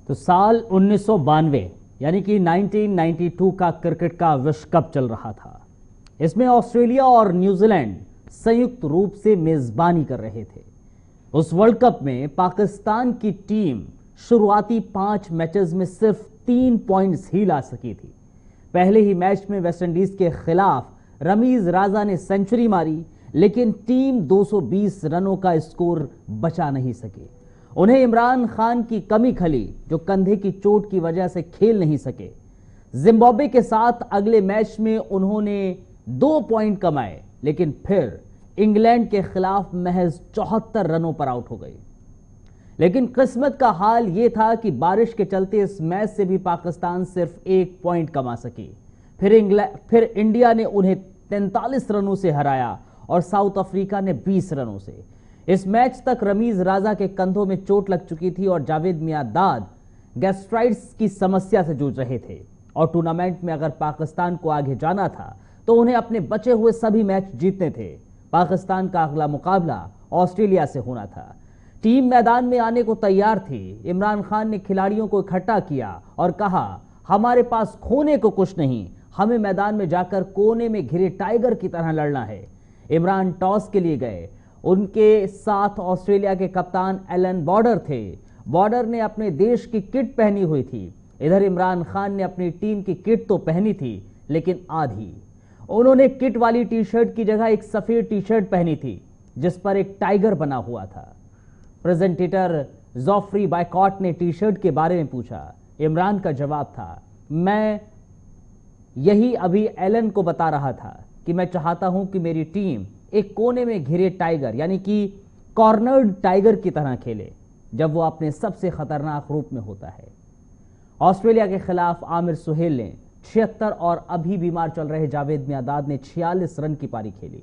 तो साल 1992 यानी कि 1992 का क्रिकेट का विश्व कप चल रहा था। इसमें ऑस्ट्रेलिया और न्यूजीलैंड संयुक्त रूप से मेजबानी कर रहे थे। उस वर्ल्ड कप में पाकिस्तान की टीम शुरुआती 5 मैचेस में सिर्फ 3 पॉइंट्स ही ला सकी थी। पहले ही मैच में वेस्टइंडीज के खिलाफ रमीज राजा ने सेंचुरी मारी, लेकिन टीम 220 रनों का स्कोर बचा नहीं सके। उन्हें इमरान खान की कमी खली, जो कंधे की चोट की वजह से खेल नहीं सके। जिम्बाब्वे के साथ अगले मैच में उन्होंने 2 पॉइंट कमाए, लेकिन फिर इंग्लैंड के खिलाफ महज 74 रनों पर आउट हो गई। लेकिन किस्मत का हाल यह था कि बारिश के चलते इस मैच से भी पाकिस्तान सिर्फ 1 पॉइंट कमा सकी। फिर इंडिया ने उन्हें 43 रनों से हराया और साउथ अफ्रीका ने 20 रनों से। इस मैच तक रमीज राजा के कंधों में चोट लग चुकी थी और जावेद मियांदाद गैस्ट्राइटिस की समस्या से जूझ रहे थे, और टूर्नामेंट में अगर पाकिस्तान को आगे जाना था तो उन्हें अपने बचे हुए सभी मैच जीतने थे। पाकिस्तान का अगला मुकाबला ऑस्ट्रेलिया से होना था। टीम मैदान में आने को तैयार थी। इमरान खान ने खिलाड़ियों को इकट्ठा किया और कहा, हमारे पास खोने को कुछ नहीं, हमें मैदान में जाकर कोने में घिरे टाइगर की तरह लड़ना है। इमरान टॉस के लिए गए। उनके साथ ऑस्ट्रेलिया के कप्तान एलन बॉर्डर थे। बॉर्डर ने अपने देश की किट पहनी हुई थी। इधर इमरान खान ने अपनी टीम की किट तो पहनी थी, लेकिन आधी। उन्होंने किट वाली टी शर्ट की जगह एक सफेद टी शर्ट पहनी थी, जिस पर एक टाइगर बना हुआ था। प्रेजेंटेटर जॉफ्री बायकॉट ने टी शर्ट के बारे में पूछा। इमरान का जवाब था, मैं यही अभी एलन को बता रहा था कि मैं चाहता हूं कि मेरी टीम एक कोने में घिरे टाइगर यानी कि कॉर्नर्ड टाइगर की तरह खेले, जब वो अपने सबसे खतरनाक रूप में होता है। ऑस्ट्रेलिया के खिलाफ आमिर सुहेल ने 76 और अभी बीमार चल रहे जावेद मियांदाद ने 46 रन की पारी खेली,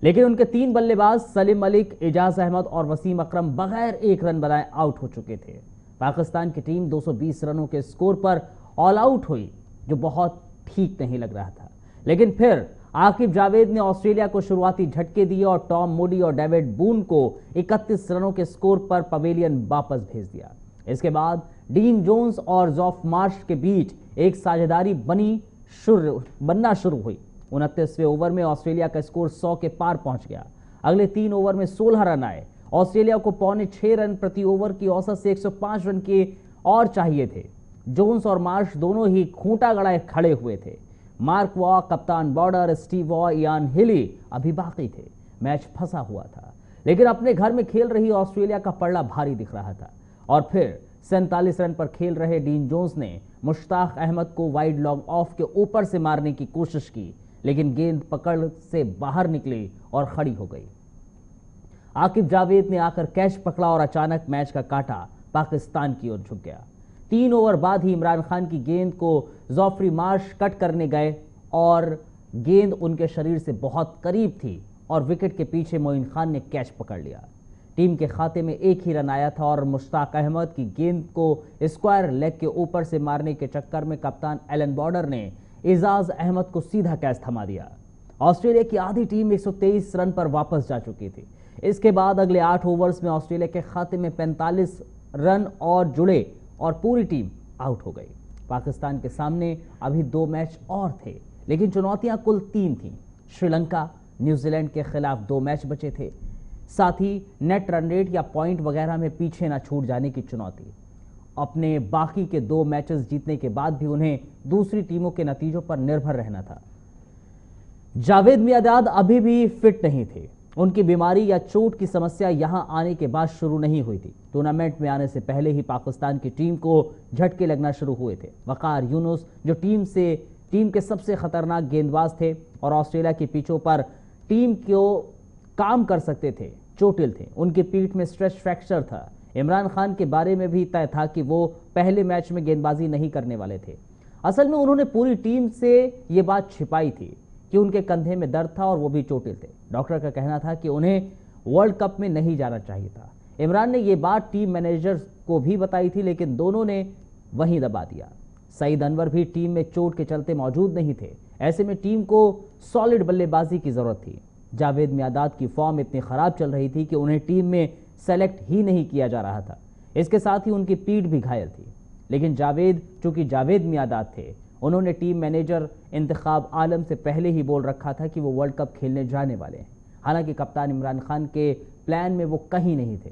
लेकिन उनके 3 बल्लेबाज सलीम मलिक, एजाज अहमद और वसीम अकरम बगैर 1 रन बनाए आउट हो चुके थे। पाकिस्तान की टीम 220 रनों के स्कोर पर ऑल आउट हुई, जो बहुत ठीक नहीं लग रहा था। लेकिन फिर आकिब जावेद ने ऑस्ट्रेलिया को शुरुआती झटके दिए और टॉम मूडी और डेविड बून को 31 रनों के स्कोर पर पवेलियन वापस भेज दिया। इसके बाद डीन जोन्स और जॉफ मार्श के बीच एक साझेदारी बनना शुरू हुई। 29वें ओवर में ऑस्ट्रेलिया का स्कोर 100 के पार पहुंच गया। अगले 3 ओवर में 16 रन आए। ऑस्ट्रेलिया को 6.25 रन प्रति ओवर की औसत से 105 रन के और चाहिए थे। जोन्स और मार्श दोनों ही खूंटा गड़ाए खड़े हुए थे। मार्क वॉ, कप्तान बॉर्डर, स्टीव वॉ, इयान हिली अभी बाकी थे। मैच फंसा हुआ था, लेकिन अपने घर में खेल रही ऑस्ट्रेलिया का पलड़ा भारी दिख रहा था। और फिर 47 रन पर खेल रहे डीन जोन्स ने मुश्ताक अहमद को वाइड लॉन्ग ऑफ के ऊपर से मारने की कोशिश की, लेकिन गेंद पकड़ से बाहर निकली और खड़ी हो गई। आकिब जावेद ने आकर कैच पकड़ा और अचानक मैच का कांटा पाकिस्तान की ओर झुक गया। 3 ओवर बाद ही इमरान खान की गेंद को जॉफ्री मार्श कट करने गए और गेंद उनके शरीर से बहुत करीब थी और विकेट के पीछे मोइन खान ने कैच पकड़ लिया। टीम के खाते में 1 ही रन आया था और मुश्ताक अहमद की गेंद को स्क्वायर लेग के ऊपर से मारने के चक्कर में कप्तान एलन बॉर्डर ने एजाज अहमद को सीधा कैच थमा दिया। ऑस्ट्रेलिया की आधी टीम 123 रन पर वापस जा चुकी थी। इसके बाद अगले 8 ओवर्स में ऑस्ट्रेलिया के खाते में 45 रन और जुड़े और पूरी टीम आउट हो गई। पाकिस्तान के सामने अभी 2 मैच और थे, लेकिन चुनौतियां कुल 3 थीं। श्रीलंका, न्यूजीलैंड के खिलाफ 2 मैच बचे थे, साथ ही नेट रन रेट या पॉइंट वगैरह में पीछे ना छूट जाने की चुनौती। अपने बाकी के 2 मैचेस जीतने के बाद भी उन्हें दूसरी टीमों के नतीजों पर निर्भर रहना था। जावेद मियांदाद अभी भी फिट नहीं थे। उनकी बीमारी या चोट की समस्या यहां आने के बाद शुरू नहीं हुई थी। टूर्नामेंट में आने से पहले ही पाकिस्तान की टीम को झटके लगना शुरू हुए थे। वकार यूनुस, जो टीम के सबसे खतरनाक गेंदबाज थे और ऑस्ट्रेलिया की पिचों पर टीम को काम कर सकते थे, चोटिल थे। उनकी पीठ में स्ट्रेच फ्रैक्चर था। इमरान खान के बारे में भी तय था कि वो पहले मैच में गेंदबाजी नहीं करने वाले थे। असल में उन्होंने पूरी टीम से ये बात छिपाई थी कि उनके कंधे में दर्द था और वो भी चोटिल थे। डॉक्टर का कहना था कि उन्हें वर्ल्ड कप में नहीं जाना चाहिए था। इमरान ने ये बात टीम मैनेजर को भी बताई थी, लेकिन दोनों ने वहीं दबा दिया। सईद अनवर भी टीम में चोट के चलते मौजूद नहीं थे। ऐसे में टीम को सॉलिड बल्लेबाजी की जरूरत थी। जावेद मियांदाद की फॉर्म इतनी खराब चल रही थी कि उन्हें टीम में सेलेक्ट ही नहीं किया जा रहा था। इसके साथ ही उनकी पीठ भी घायल थी। लेकिन जावेद, चूंकि जावेद मियादाद थे, उन्होंने टीम मैनेजर इंतखाब आलम से पहले ही बोल रखा था कि वो वर्ल्ड कप खेलने जाने वाले हैं। हालांकि कप्तान इमरान खान के प्लान में वो कहीं नहीं थे।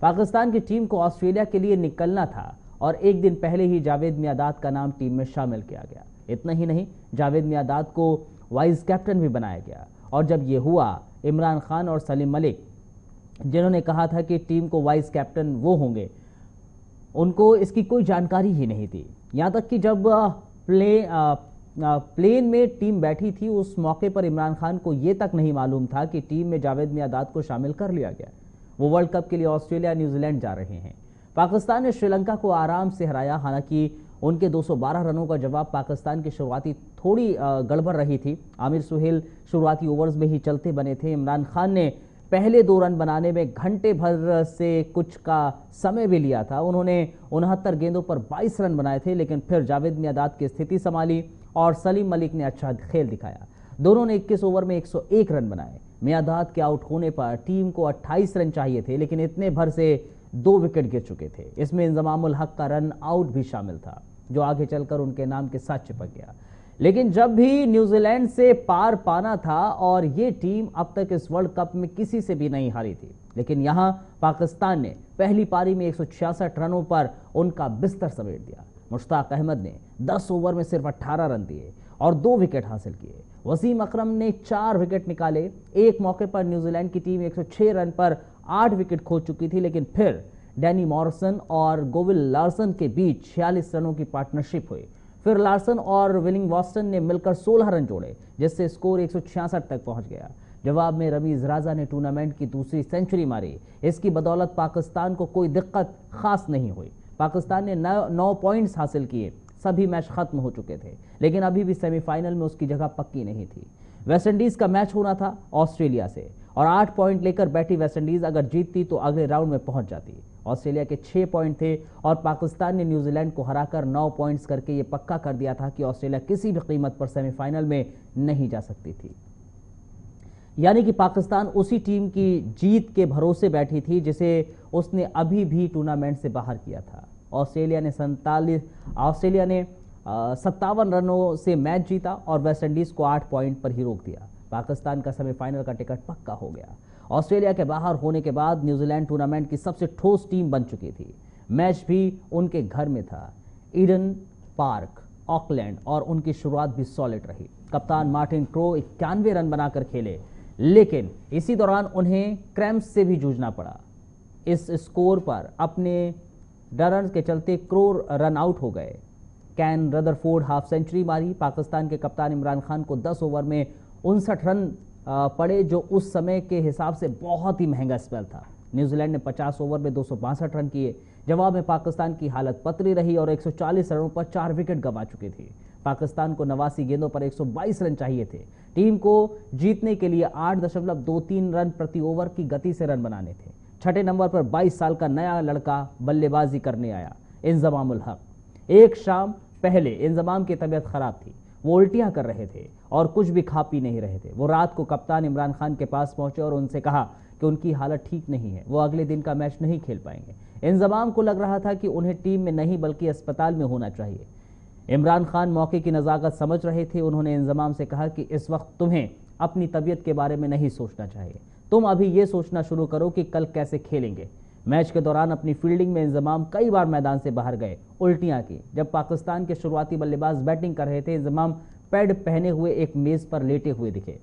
पाकिस्तान की टीम को ऑस्ट्रेलिया के लिए निकलना था और एक दिन पहले ही जावेद मियादाद का नाम टीम में शामिल किया गया। इतना ही नहीं, जावेद मियादाद को वाइस कैप्टन भी बनाया गया। और जब ये हुआ, इमरान खान और सलीम मलिक, जिन्होंने कहा था कि टीम को वाइस कैप्टन वो होंगे, उनको इसकी कोई जानकारी ही नहीं थी। यहाँ तक कि जब प्लेन में टीम बैठी थी, उस मौके पर इमरान खान को ये तक नहीं मालूम था कि टीम में जावेद मियादाद को शामिल कर लिया गया। वो वर्ल्ड कप के लिए ऑस्ट्रेलिया, न्यूजीलैंड जा रहे हैं। पाकिस्तान ने श्रीलंका को आराम से हराया। हालांकि उनके 212 रनों का जवाब पाकिस्तान की शुरुआती थोड़ी गड़बड़ रही थी। आमिर सुहेल शुरुआती ओवर्स में ही चलते बने थे। इमरान खान ने पहले 2 रन बनाने में घंटे भर से कुछ का समय भी लिया था। उन्होंने 69 गेंदों पर 22 रन बनाए थे, लेकिन फिर जावेद मियादाद की स्थिति संभाली और सलीम मलिक ने अच्छा खेल दिखाया। दोनों ने 21 ओवर में 101 रन बनाए। मियादाद के आउट होने पर टीम को 28 रन चाहिए थे, लेकिन इतने भर से 2 विकेट गिर चुके थे। इसमें इंजमामुल हक का रन आउट भी शामिल था, जो आगे चलकर उनके नाम के साथ चिपक गया। लेकिन जब भी न्यूजीलैंड से पार पाना था, और ये टीम अब तक इस वर्ल्ड कप में किसी से भी नहीं हारी थी, लेकिन यहां पाकिस्तान ने पहली पारी में 166 रनों पर उनका बिस्तर समेट दिया। मुश्ताक अहमद ने 10 ओवर में सिर्फ 18 रन दिए और 2 विकेट हासिल किए। वसीम अकरम ने 4 विकेट निकाले। एक मौके पर न्यूजीलैंड की टीम 106 रन पर 8 विकेट खो चुकी थी, लेकिन फिर डैनी मॉरिसन और गोविल लार्सन के बीच 46 रनों की पार्टनरशिप हुई। फिर लार्सन और विलिंगवॉस्टन ने मिलकर 16 रन जोड़े, जिससे स्कोर 166 तक पहुंच गया। जवाब में रमीज राजा ने टूर्नामेंट की दूसरी सेंचुरी मारी। इसकी बदौलत पाकिस्तान को कोई दिक्कत खास नहीं हुई। पाकिस्तान ने 9 पॉइंट्स हासिल किए। सभी मैच खत्म हो चुके थे, लेकिन अभी भी सेमीफाइनल में उसकी जगह पक्की नहीं थी। वेस्टइंडीज का मैच होना था ऑस्ट्रेलिया से, और 8 पॉइंट लेकर बैठी वेस्टइंडीज अगर जीतती तो अगले राउंड में पहुंच जाती। ऑस्ट्रेलिया के 6 पॉइंट थे और पाकिस्तान ने न्यूजीलैंड को हराकर 9 पॉइंट्स करके ये पक्का कर दिया था कि ऑस्ट्रेलिया किसी भी कीमत पर सेमीफाइनल में नहीं जा सकती थी। यानी कि पाकिस्तान उसी टीम की जीत के भरोसे बैठी थी जिसे उसने अभी भी टूर्नामेंट से बाहर किया था। ऑस्ट्रेलिया ने 57 रनों से मैच जीता और वेस्टइंडीज को 8 पॉइंट पर ही रोक दिया। पाकिस्तान का सेमीफाइनल का टिकट पक्का हो गया। ऑस्ट्रेलिया के बाहर होने के बाद न्यूजीलैंड टूर्नामेंट की सबसे ठोस टीम बन चुकी थी। मैच भी उनके घर में था, ईडन पार्क, ऑकलैंड, और उनकी शुरुआत भी सॉलिड रही। कप्तान मार्टिन क्रो 91 रन बनाकर खेले, लेकिन इसी दौरान उन्हें क्रैम्प्स से भी जूझना पड़ा। इस स्कोर पर अपने रन के चलते क्रो रन आउट हो गए। कैन रदरफोर्ड हाफ सेंचुरी मारी। पाकिस्तान के कप्तान इमरान खान को 10 ओवर में 59 रन पड़े, जो उस समय के हिसाब से बहुत ही महंगा स्पेल था। न्यूजीलैंड ने 50 ओवर में 262 रन किए। जवाब में पाकिस्तान की हालत पतली रही और 140 रनों पर 4 विकेट गंवा चुकी थी। पाकिस्तान को 89 गेंदों पर 122 रन चाहिए थे। टीम को जीतने के लिए 8.23 रन प्रति ओवर की गति से रन बनाने थे। छठे नंबर पर 22 साल का नया लड़का बल्लेबाजी करने आया, इंजमामुल हक। एक शाम पहले इंजमाम की तबीयत खराब थी, वो उल्टियां कर रहे थे और कुछ भी खा पी नहीं रहे थे। वो रात को कप्तान इमरान खान के पास पहुंचे और उनसे कहा कि उनकी हालत ठीक नहीं है, वो अगले दिन का मैच नहीं खेल पाएंगे। इंजमाम को लग रहा था कि उन्हें टीम में नहीं बल्कि अस्पताल में होना चाहिए। इमरान खान मौके की नज़ाकत समझ रहे थे। उन्होंने इंजमाम से कहा कि इस वक्त तुम्हें अपनी तबीयत के बारे में नहीं सोचना चाहिए, तुम अभी ये सोचना शुरू करो कि कल कैसे खेलेंगे। मैच के दौरान अपनी फील्डिंग में इंजमाम कई बार मैदान से बाहर गए, उल्टियां की। जब पाकिस्तान के शुरुआती बल्लेबाज बैटिंग कर रहे थे, इंजमाम पैड पहने हुए एक मेज पर लेटे हुए दिखे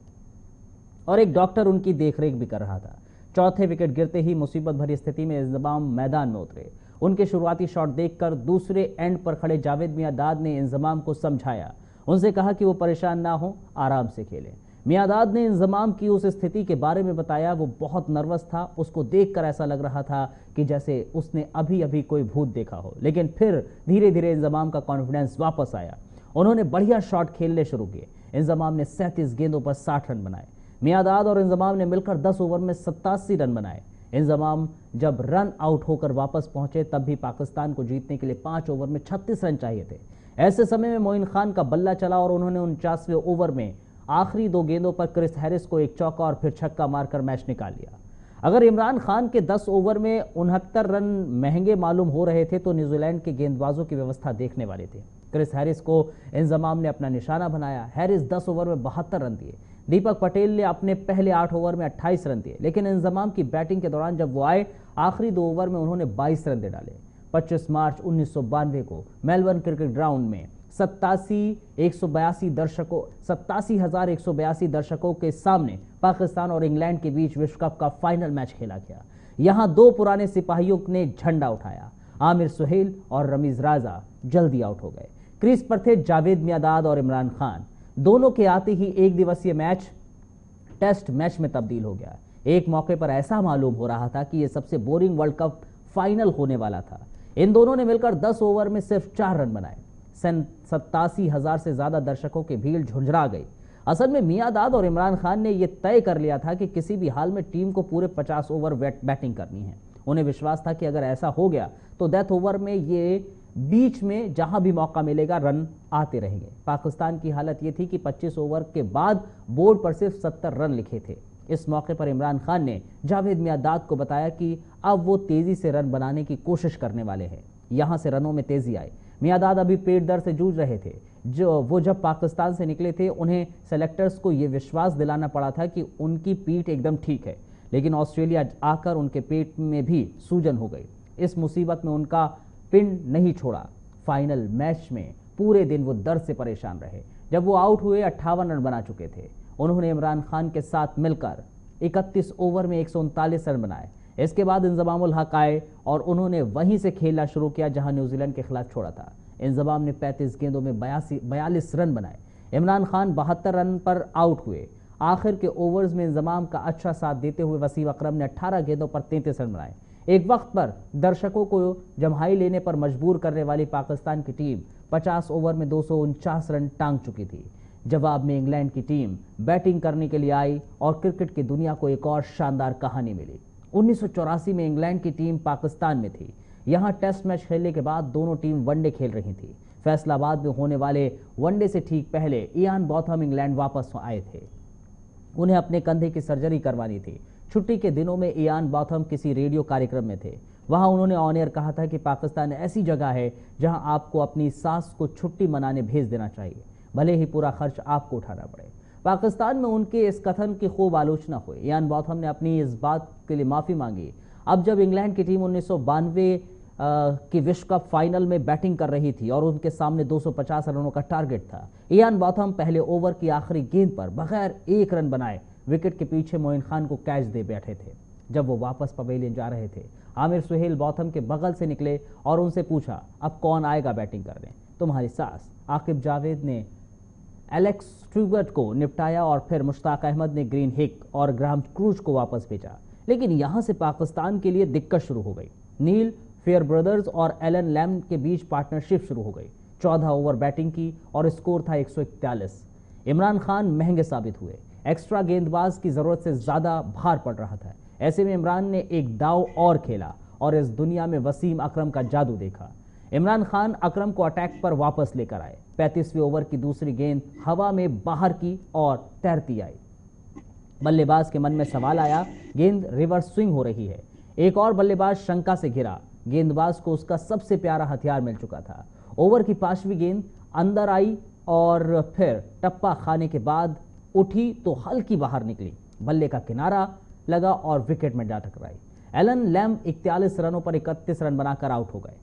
और एक डॉक्टर उनकी देखरेख भी कर रहा था। चौथे विकेट गिरते ही मुसीबत भरी स्थिति में इंजमाम मैदान में उतरे। उनके शुरुआती शॉट देखकर दूसरे एंड पर खड़े जावेद मियादाद ने इंजमाम को समझाया, उनसे कहा कि वो परेशान ना हो, आराम से खेलें। मियादाद ने इंजमाम की उस स्थिति के बारे में बताया। वो बहुत नर्वस था, उसको देखकर ऐसा लग रहा था कि जैसे उसने अभी अभी कोई भूत देखा हो। लेकिन फिर धीरे धीरे इंजमाम का कॉन्फिडेंस वापस आया। उन्होंने बढ़िया शॉट खेलने शुरू किए। इंजमाम ने 37 गेंदों पर 60 रन बनाए। मियादाद और इंजमाम ने मिलकर 10 ओवर में 87 रन बनाए। इंजमाम जब रन आउट होकर वापस पहुंचे तब भी पाकिस्तान को जीतने के लिए 5 ओवर में 36 रन चाहिए थे। ऐसे समय में मोइन खान का बल्ला चला और उन्होंने 49वें ओवर में आखिरी 2 गेंदों पर क्रिस हैरिस को एक चौका और फिर छक्का मारकर मैच निकाल लिया। अगर इमरान खान के 10 ओवर में 69 रन महंगे मालूम हो रहे थे तो न्यूजीलैंड के गेंदबाजों की व्यवस्था देखने वाले थे। क्रिस हैरिस को इंजमाम ने अपना निशाना बनाया। हैरिस 10 ओवर में 72 रन दिए। दीपक पटेल ने अपने पहले 8 ओवर में 28 रन दिए, लेकिन इंजमाम की बैटिंग के दौरान जब वो आए आखिरी 2 ओवर में उन्होंने 22 रन दे डाले। 25 मार्च 1992 को मेलबर्न क्रिकेट ग्राउंड में 87,182 दर्शकों के सामने पाकिस्तान और इंग्लैंड के बीच विश्व कप का फाइनल मैच खेला गया। यहां 2 पुराने सिपाहियों ने झंडा उठाया। आमिर सुहेल और रमीज राजा जल्दी आउट हो गए। क्रीज पर थे जावेद मियांदाद और इमरान खान। दोनों के आते ही एक दिवसीय मैच टेस्ट मैच में तब्दील हो गया। एक मौके पर ऐसा मालूम हो रहा था कि यह सबसे बोरिंग वर्ल्ड कप फाइनल होने वाला था। इन दोनों ने मिलकर 10 ओवर में सिर्फ 4 रन बनाए। 87,000 से ज्यादा दर्शकों की भीड़ झुंझुला गई। असल में मियांदाद और इमरान खान ने यह तय कर लिया था कि किसी भी हाल में टीम को पूरे 50 ओवर बैटिंग करनी है। उन्हें विश्वास था कि अगर ऐसा हो गया तो डेथ ओवर में ये बीच में जहां भी मौका मिलेगा रन आते रहेंगे। पाकिस्तान की हालत यह थी कि 25 ओवर के बाद बोर्ड पर सिर्फ 70 रन लिखे थे। इस मौके पर इमरान खान ने जावेद मियांदाद को बताया कि अब वो तेजी से रन बनाने की कोशिश करने वाले हैं। यहां से रनों में तेजी आई। मियांदाद अभी पेट दर्द से जूझ रहे थे। जब पाकिस्तान से निकले थे उन्हें सेलेक्टर्स को यह विश्वास दिलाना पड़ा था कि उनकी पीठ एकदम ठीक है, लेकिन ऑस्ट्रेलिया आकर उनके पेट में भी सूजन हो गई। इस मुसीबत में उनका पिंड नहीं छोड़ा। फाइनल मैच में पूरे दिन वो दर्द से परेशान रहे। जब वो आउट हुए 58 रन बना चुके थे। उन्होंने इमरान खान के साथ मिलकर 31 ओवर में 139 रन बनाए। इसके बाद इंजमामुल हक आए और उन्होंने वहीं से खेलना शुरू किया जहां न्यूजीलैंड के खिलाफ छोड़ा था। इंजमाम ने 35 गेंदों में 42 रन बनाए। इमरान खान 72 रन पर आउट हुए। आखिर के ओवर्स में इंजमाम का अच्छा साथ देते हुए वसीम अकरम ने 18 गेंदों पर 33 रन बनाए। एक वक्त पर दर्शकों को जम्हाई लेने पर मजबूर करने वाली पाकिस्तान की टीम 50 ओवर में 249 रन टांग चुकी थी। जवाब में इंग्लैंड की टीम बैटिंग करने के लिए आई और क्रिकेट की दुनिया को एक और शानदार कहानी मिली। 1984 में इंग्लैंड की टीम पाकिस्तान में थी। यहां टेस्ट मैच खेलने के बाद दोनों टीम वनडे खेल रही थी। फैसलाबाद में होने वाले वनडे से ठीक पहले इयान बॉथम इंग्लैंड वापस आए थे। उन्हें अपने कंधे की सर्जरी करवानी थी। छुट्टी के दिनों में इयान बॉथम किसी रेडियो कार्यक्रम में थे। वहां उन्होंने ऑन एयर कहा था कि पाकिस्तान ऐसी जगह है जहां आपको अपनी सास को छुट्टी मनाने भेज देना चाहिए, भले ही पूरा खर्च आपको उठाना पड़े। पाकिस्तान में उनके इस कथन की खूब आलोचना हुई। इयान बॉथम ने अपनी इस बात के लिए माफी मांगी। अब जब इंग्लैंड की टीम 1992 की विश्व कप फाइनल में बैटिंग कर रही थी और उनके सामने 250 रनों का टारगेट था, इयान बॉथम पहले ओवर की आखिरी गेंद पर बगैर 1 रन बनाए विकेट के पीछे मोइन खान को कैच दे बैठे थे। जब वो वापस पवेलियन जा रहे थे, आमिर सुहेल बॉथम के बगल से निकले और उनसे पूछा, अब कौन आएगा बैटिंग करने? तुम्हारी सास। आकिब जावेद ने एलेक्स स्टुअर्ट को निपटाया और फिर मुश्ताक अहमद ने ग्रीन हिक और ग्राहम क्रूज को वापस भेजा। लेकिन यहां से पाकिस्तान के लिए दिक्कत शुरू हो गई। नील फेयर ब्रदर्स और एलन लैम के बीच पार्टनरशिप शुरू हो गई। 14 ओवर बैटिंग की और स्कोर था 141। इमरान खान महंगे साबित हुए। एक्स्ट्रा गेंदबाज की जरूरत से ज्यादा भार पड़ रहा था। ऐसे में इमरान ने एक दाव और खेला और इस दुनिया में वसीम अकरम का जादू देखा। इमरान खान अकरम को अटैक पर वापस लेकर आए। 35वें ओवर की दूसरी गेंद हवा में बाहर की और तैरती आई। बल्लेबाज के मन में सवाल आया, गेंद रिवर्स स्विंग हो रही है। एक और बल्लेबाज शंका से घिरा। गेंदबाज को उसका सबसे प्यारा हथियार मिल चुका था। ओवर की 5वीं गेंद अंदर आई और फिर टप्पा खाने के बाद उठी तो हल्की बाहर निकली। बल्ले का किनारा लगा और विकेट में जा टकराई। एलन लैम 41 रनों पर 31 रन बनाकर आउट हो गए।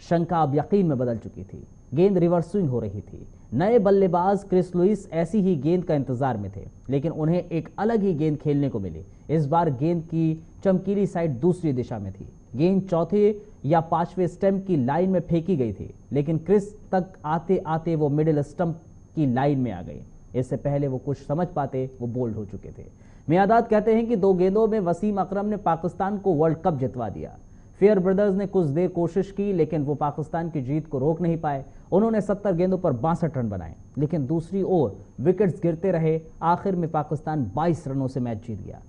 शंका अब यकीन में बदल चुकी थी। गेंद रिवर्स स्विंग हो रही थी। नए बल्लेबाज क्रिस लुइस ऐसी ही गेंद का इंतजार में थे, लेकिन उन्हें एक अलग ही गेंद खेलने को मिली। इस बार गेंद की चमकीली साइड दूसरी दिशा में थी। गेंद चौथे या 5वें स्टंप की लाइन में फेंकी गई थी, लेकिन क्रिस तक आते आते वो मिडिल स्टंप की लाइन में आ गई। इससे पहले वो कुछ समझ पाते वो बोल्ड हो चुके थे। मियांदाद कहते हैं कि 2 गेंदों में वसीम अकरम ने पाकिस्तान को वर्ल्ड कप जितवा दिया। फेयर ब्रदर्स ने कुछ देर कोशिश की, लेकिन वो पाकिस्तान की जीत को रोक नहीं पाए। उन्होंने 70 गेंदों पर 62 रन बनाए, लेकिन दूसरी ओर विकेट्स गिरते रहे। आखिर में पाकिस्तान 22 रनों से मैच जीत गया।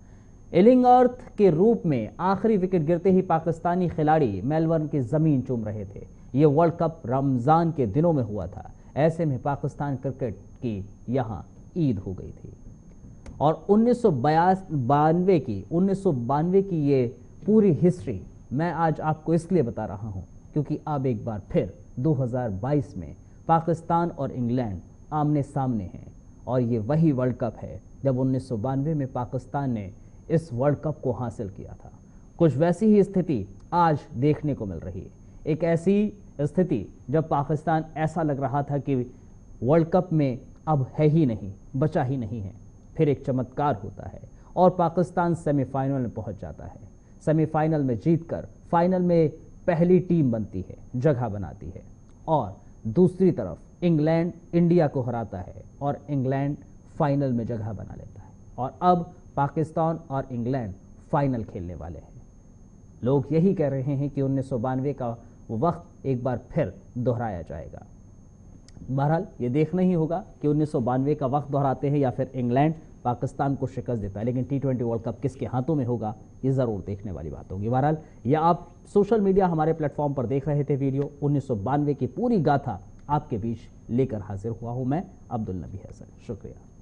इलिंगवर्थ के रूप में आखिरी विकेट गिरते ही पाकिस्तानी खिलाड़ी मेलबर्न की जमीन चूम रहे थे। यह वर्ल्ड कप रमजान के दिनों में हुआ था। ऐसे में पाकिस्तान क्रिकेट की यहां ईद हो गई थी। और 1992 की ये पूरी हिस्ट्री मैं आज आपको इसलिए बता रहा हूं क्योंकि अब एक बार फिर 2022 में पाकिस्तान और इंग्लैंड आमने सामने हैं और ये वही वर्ल्ड कप है जब 1992 में पाकिस्तान ने इस वर्ल्ड कप को हासिल किया था। कुछ वैसी ही स्थिति आज देखने को मिल रही है। एक ऐसी स्थिति जब पाकिस्तान ऐसा लग रहा था कि वर्ल्ड कप में अब है ही नहीं, बचा ही नहीं है। फिर एक चमत्कार होता है और पाकिस्तान सेमीफाइनल में पहुंच जाता है। सेमीफाइनल में जीतकर फाइनल में पहली टीम बनती है, जगह बनाती है और दूसरी तरफ इंग्लैंड इंडिया को हराता है और इंग्लैंड फाइनल में जगह बना लेता है और अब पाकिस्तान और इंग्लैंड फाइनल खेलने वाले हैं। लोग यही कह रहे हैं कि 1992 का वो वक्त एक बार फिर दोहराया जाएगा। बहरहाल ये देखना ही होगा कि 1992 का वक्त दोहराते हैं या फिर इंग्लैंड पाकिस्तान को शिकस्त देता है, लेकिन T20 वर्ल्ड कप किसके हाथों में होगा ये ज़रूर देखने वाली बात होगी। बहरहाल या आप सोशल मीडिया हमारे प्लेटफॉर्म पर देख रहे थे वीडियो, 1992 की पूरी गाथा आपके बीच लेकर हाजिर हुआ हूं मैं अब्दुल नबी हसन। शुक्रिया।